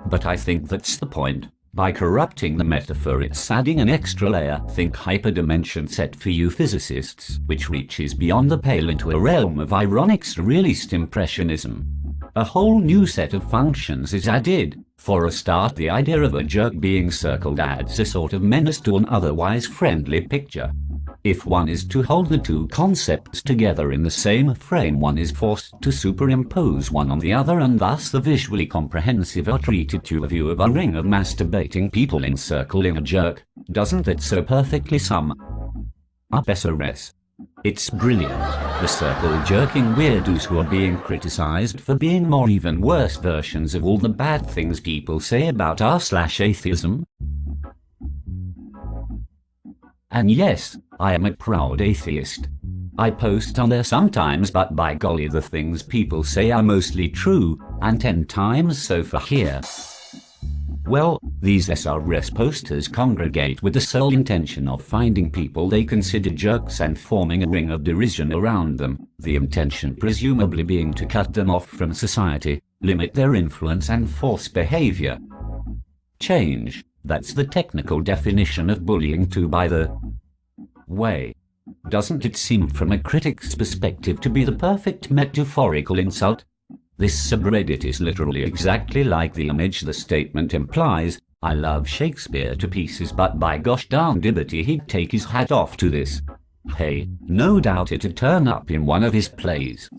But I think that's the point. By corrupting the metaphor, it's adding an extra layer, think hyperdimension set for you physicists, which reaches beyond the pale into a realm of ironic surrealist impressionism. A whole new set of functions is added. For a start, the idea of a jerk being circled adds a sort of menace to an otherwise friendly picture. If one is to hold the two concepts together in the same frame, one is forced to superimpose one on the other, and thus the visually comprehensive are treated to a view of a ring of masturbating people encircling a jerk. Doesn't that so perfectly sum up SOS? It's brilliant. The circle-jerking weirdos who are being criticized for being more, even worse versions of all the bad things people say about r/atheism. And yes, I am a proud atheist. I post on there sometimes, but by golly, the things people say are mostly true, and 10 times so for here. Well, these SRS posters congregate with the sole intention of finding people they consider jerks and forming a ring of derision around them, the intention presumably being to cut them off from society, limit their influence and force behaviour change. That's the technical definition of bullying too, by the way. Doesn't it seem from a critic's perspective to be the perfect metaphorical insult? This subreddit is literally exactly like the image the statement implies. I love Shakespeare to pieces, but by goshdarndiberty he'd take his hat off to this. Hey, no doubt it'd turn up in one of his plays.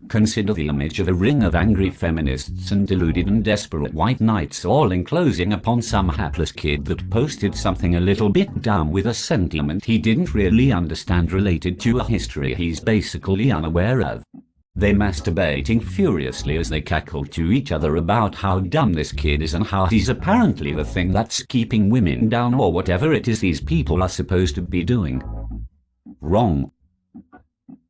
Consider the image of a ring of angry feminists and deluded and desperate white knights all enclosing upon some hapless kid that posted something a little bit dumb with a sentiment he didn't really understand related to a history he's basically unaware of. They masturbating furiously as they cackle to each other about how dumb this kid is and how he's apparently the thing that's keeping women down, or whatever it is these people are supposed to be doing. Wrong.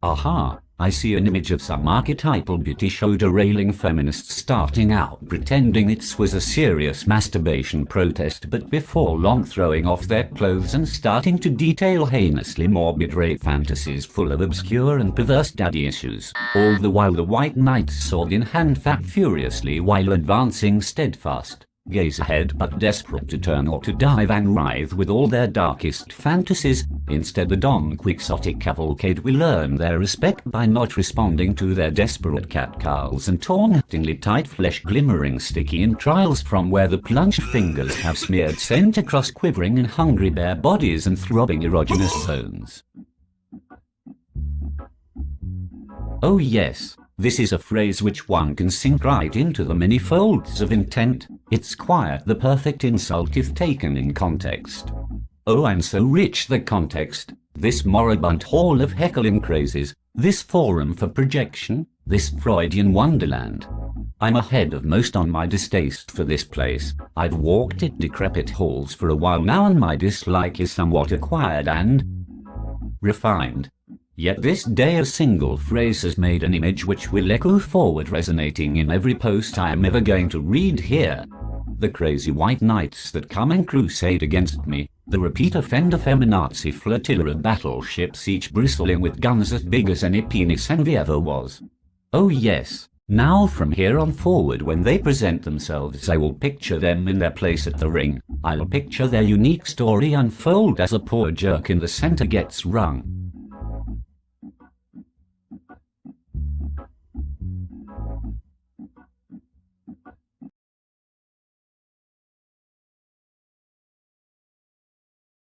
Aha. I see an image of some archetypal beauty show derailing feminists starting out pretending it was a serious masturbation protest, but before long throwing off their clothes and starting to detail heinously morbid rape fantasies full of obscure and perverse daddy issues. All the while the white knights, sword in hand, fat furiously while advancing steadfast, gaze ahead but desperate to turn or to dive and writhe with all their darkest fantasies. Instead, the Don Quixotic cavalcade will earn their respect by not responding to their desperate catcalls and tauntingly tight flesh glimmering sticky entrails from where the plunged fingers have smeared scent across quivering and hungry bare bodies and throbbing erogenous zones. Oh yes, this is a phrase which one can sink right into the many folds of intent. It's quite the perfect insult if taken in context. Oh, and so rich the context, this moribund hall of heckling crazes, this forum for projection, this Freudian wonderland. I'm ahead of most on my distaste for this place. I've walked it decrepit halls for a while now, and my dislike is somewhat acquired and refined. Yet this day a single phrase has made an image which will echo forward, resonating in every post I am ever going to read here. The crazy white knights that come and crusade against me, the repeat offender feminazi flotilla of battleships, each bristling with guns as big as any penis envy ever was. Oh yes, now from here on forward when they present themselves I will picture them in their place at the ring. I'll picture their unique story unfold as a poor jerk in the center gets wrung.